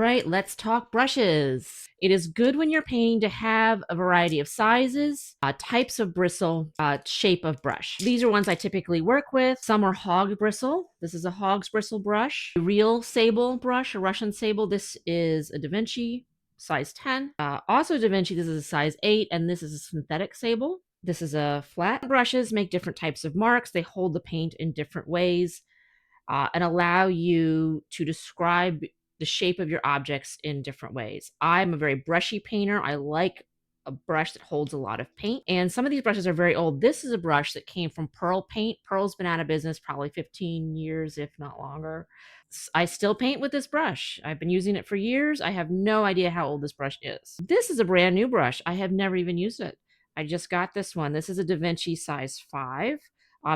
right, let's talk brushes. It is good when you're painting to have a variety of sizes, types of bristle, shape of brush. These are ones I typically work with. Some are hog bristle. This is a hog's bristle brush. A real sable brush, a Russian sable. This is a Da Vinci size 10. Also Da Vinci, this is a size 8, and this is a synthetic sable. This is a flat. Brushes make different types of marks. They hold the paint in different ways and allow you to describe the shape of your objects in different ways. I'm a very brushy painter. I like a brush that holds a lot of paint. And some of these brushes are very old. This is a brush that came from Pearl Paint. Pearl's been out of business probably 15 years, if not longer. I still paint with this brush. I've been using it for years. I have no idea how old this brush is. This is a brand new brush. I have never even used it. I just got this one. This is a Da Vinci size 5.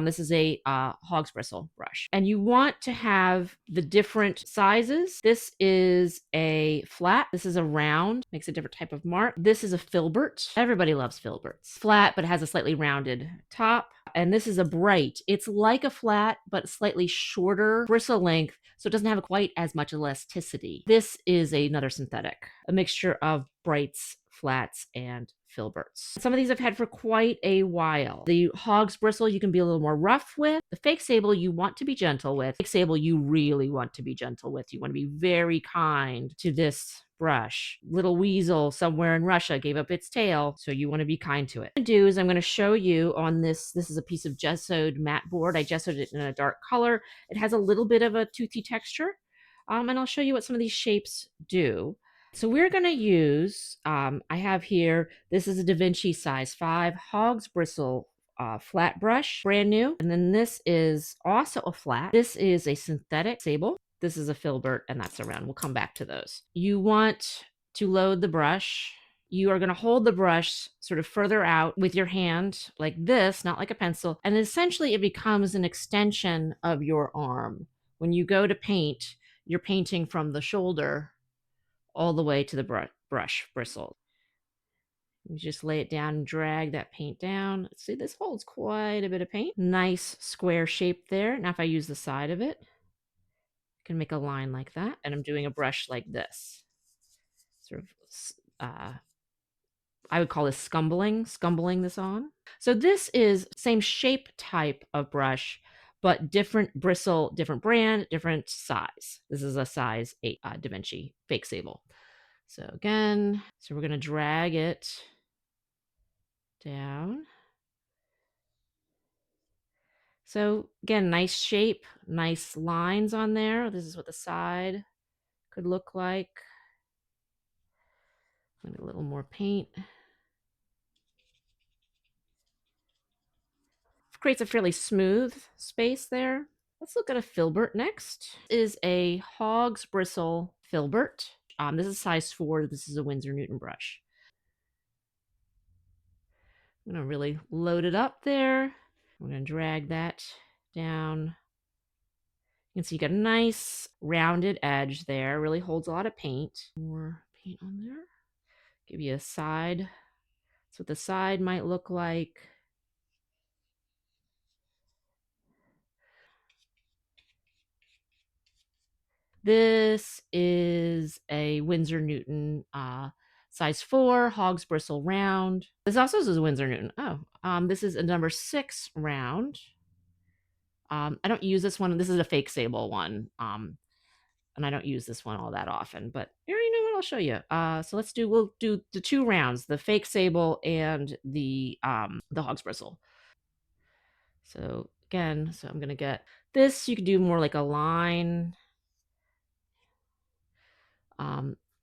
This is a hog's bristle brush. And you want to have the different sizes. This is a flat. This is a round. Makes a different type of mark. This is a filbert. Everybody loves filberts. Flat, but it has a slightly rounded top. And this is a bright. It's like a flat, but slightly shorter bristle length, so it doesn't have quite as much elasticity. This is another synthetic, a mixture of brights, flats, and filberts. Some of these I've had for quite a while. The hog's bristle you can be a little more rough with. The fake sable you want to be gentle with. Fake sable you really want to be gentle with. You want to be very kind to this brush. Little weasel somewhere in Russia gave up its tail, so you want to be kind to it. What I'm going to do is I'm going to show you on this. This is a piece of gessoed matte board. I gessoed it in a dark color. It has a little bit of a toothy texture, and I'll show you what some of these shapes do. So we're going to use, I have here, this is a Da Vinci size 5 hog's bristle flat brush, brand new. And then this is also a flat. This is a synthetic sable. This is a filbert, and that's a round. We'll come back to those. You want to load the brush. You are going to hold the brush sort of further out with your hand like this, not like a pencil. And essentially it becomes an extension of your arm. When you go to paint, you're painting from the shoulder all the way to the brush bristle. You just lay it down and drag that paint down. See, this holds quite a bit of paint. Nice square shape there. Now if I use the side of it, I can make a line like that. And I'm doing a brush like this. Sort of, I would call this scumbling this on. So this is same shape type of brush, but different bristle, different brand, different size. This is a size 8 Da Vinci fake sable. So again, so we're going to drag it down. So again, nice shape, nice lines on there. This is what the side could look like. A little more paint. Creates a fairly smooth space there. Let's look at a filbert next. This is a hog's bristle filbert. This is size 4. This is a Winsor Newton brush. I'm going to really load it up there. I'm going to drag that down. You can see you got a nice rounded edge there. Really holds a lot of paint. More paint on there. Give you a side. That's what the side might look like. This is a Winsor Newton size 4 hog's bristle round. This also is a Winsor Newton. This is a number 6 round. I don't use this one. This is a fake sable one. And I don't use this one all that often, but here, you know what, I'll show you. So we'll do the 2 rounds, the fake sable and the hog's bristle. So again, I'm gonna get this. You could do more like a line.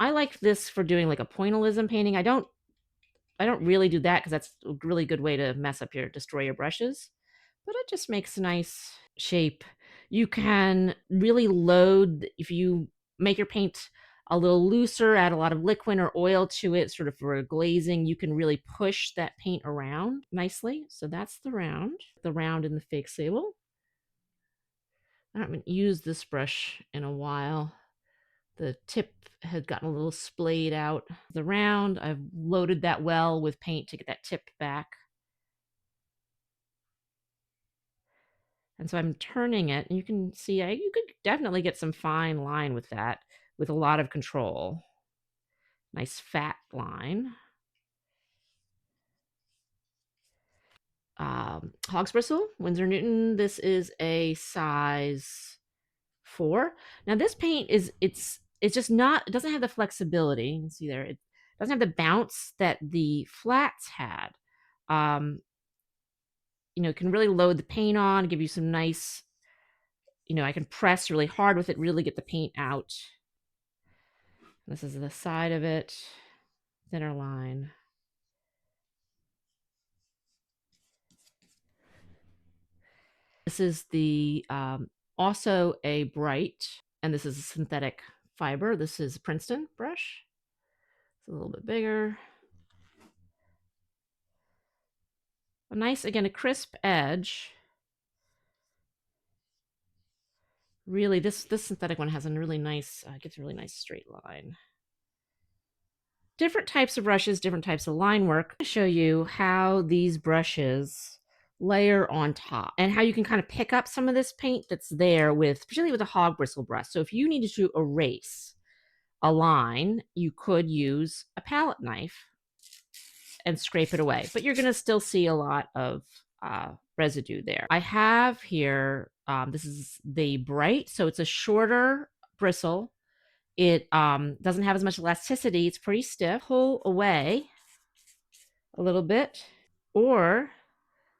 I like this for doing like a pointillism painting. I don't really do that because that's a really good way to destroy your brushes, but it just makes a nice shape. You can really load, if you make your paint a little looser, add a lot of liquid or oil to it, sort of for a glazing, you can really push that paint around nicely. So that's the round in the fake sable. I haven't used this brush in a while. The tip had gotten a little splayed out. The round, I've loaded that well with paint to get that tip back. And so I'm turning it, and you can see you could definitely get some fine line with that. with a lot of control. Nice fat line. Hog's bristle, Winsor Newton. This is a size 4. Now this paint it's just not, it doesn't have the flexibility. You can see there, it doesn't have the bounce that the flats had. It can really load the paint on, give you some nice, I can press really hard with it, really get the paint out. This is the side of it, thinner line. This is the also a bright, and this is a synthetic fiber. This is a Princeton brush. It's a little bit bigger. A nice, again, a crisp edge. Really, this synthetic one has a really nice, gets a really nice straight line. Different types of brushes, different types of line work. I'm going to show you how these brushes layer on top and how you can kind of pick up some of this paint that's there with, particularly with a hog bristle brush. So if you needed to erase a line, you could use a palette knife and scrape it away, but you're going to still see a lot of residue there. I have here, this is the bright, so it's a shorter bristle. It doesn't have as much elasticity. It's pretty stiff. Pull away a little bit, or,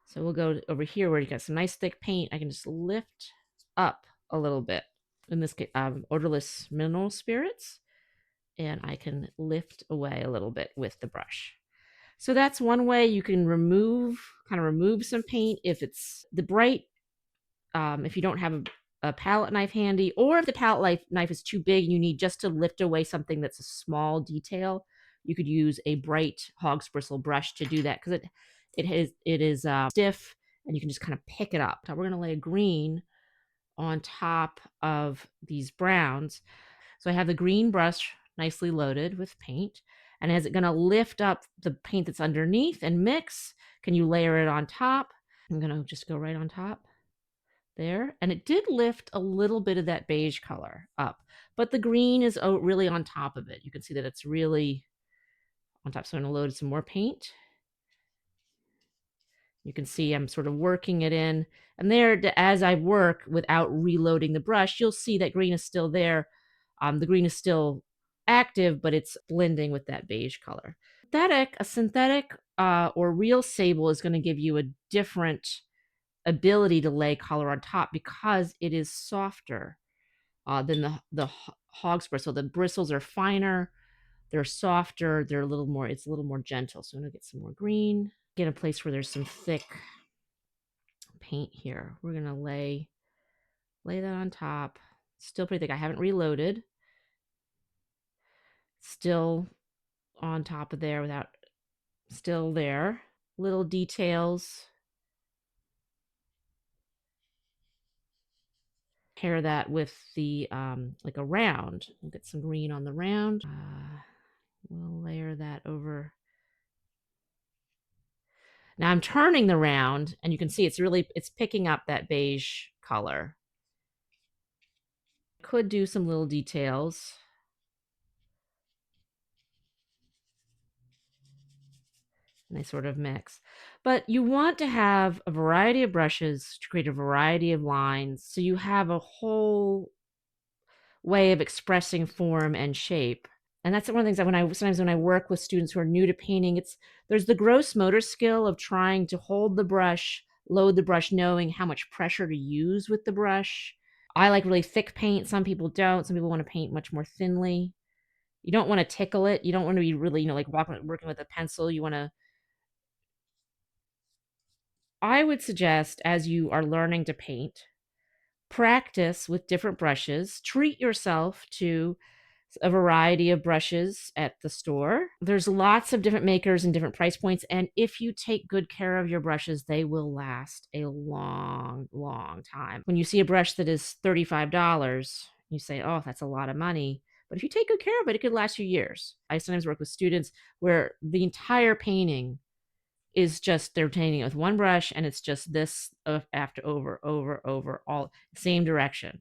so we'll go over here where you got some nice thick paint. I can just lift up a little bit. In this case, odorless mineral spirits, and I can lift away a little bit with the brush. So that's one way you can remove some paint if it's the bright, if you don't have a palette knife handy, or if the palette knife is too big and you need just to lift away something that's a small detail, you could use a bright hog's bristle brush to do that, because it is stiff and you can just kind of pick it up. Now we're going to lay a green on top of these browns. So I have the green brush nicely loaded with paint. And is it going to lift up the paint that's underneath and mix? Can you layer it on top? I'm going to just go right on top there. And it did lift a little bit of that beige color up, but the green is really on top of it. You can see that it's really on top. So I'm going to load some more paint. You can see I'm sort of working it in. And there, as I work without reloading the brush, you'll see that green is still there. The green is still active, but it's blending with that beige color. A synthetic or real sable is going to give you a different ability to lay color on top because it is softer than the hog's bristle. The bristles are finer, they're softer, it's a little more gentle. So I'm going to get some more green. Get a place where there's some thick paint here. We're going to lay that on top. Still pretty thick. I haven't reloaded. Still on top of there still there. Little details. Pair that with the like a round. We'll get some green on the round. We'll layer that over. Now I'm turning the round, and you can see it's picking up that beige color. Could do some little details. And they sort of mix. But you want to have a variety of brushes to create a variety of lines, so you have a whole way of expressing form and shape. And that's one of the things that sometimes when I work with students who are new to painting, there's the gross motor skill of trying to hold the brush, load the brush, knowing how much pressure to use with the brush. I like really thick paint. Some people don't. Some people want to paint much more thinly. You don't want to tickle it. You don't want to be really, like working with a pencil. I would suggest, as you are learning to paint, practice with different brushes. Treat yourself to a variety of brushes at the store. There's lots of different makers and different price points. And if you take good care of your brushes, they will last a long, long time. When you see a brush that is $35, you say, oh, that's a lot of money. But if you take good care of it, it could last you years. I sometimes work with students where the entire painting is just they're painting it with one brush, and it's just this after over all same direction.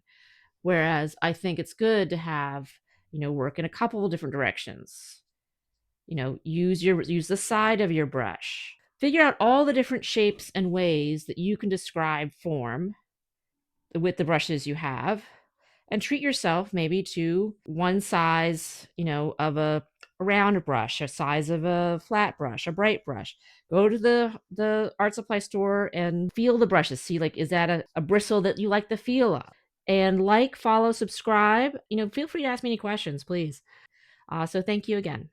Whereas I think it's good to have Work in a couple of different directions. Use the side of your brush. Figure out all the different shapes and ways that you can describe form with the brushes you have, and treat yourself maybe to one size, of a round brush, a size of a flat brush, a bright brush. Go to the art supply store and feel the brushes. See, like, is that a bristle that you like the feel of? And follow, subscribe. Feel free to ask me any questions, please. So thank you again.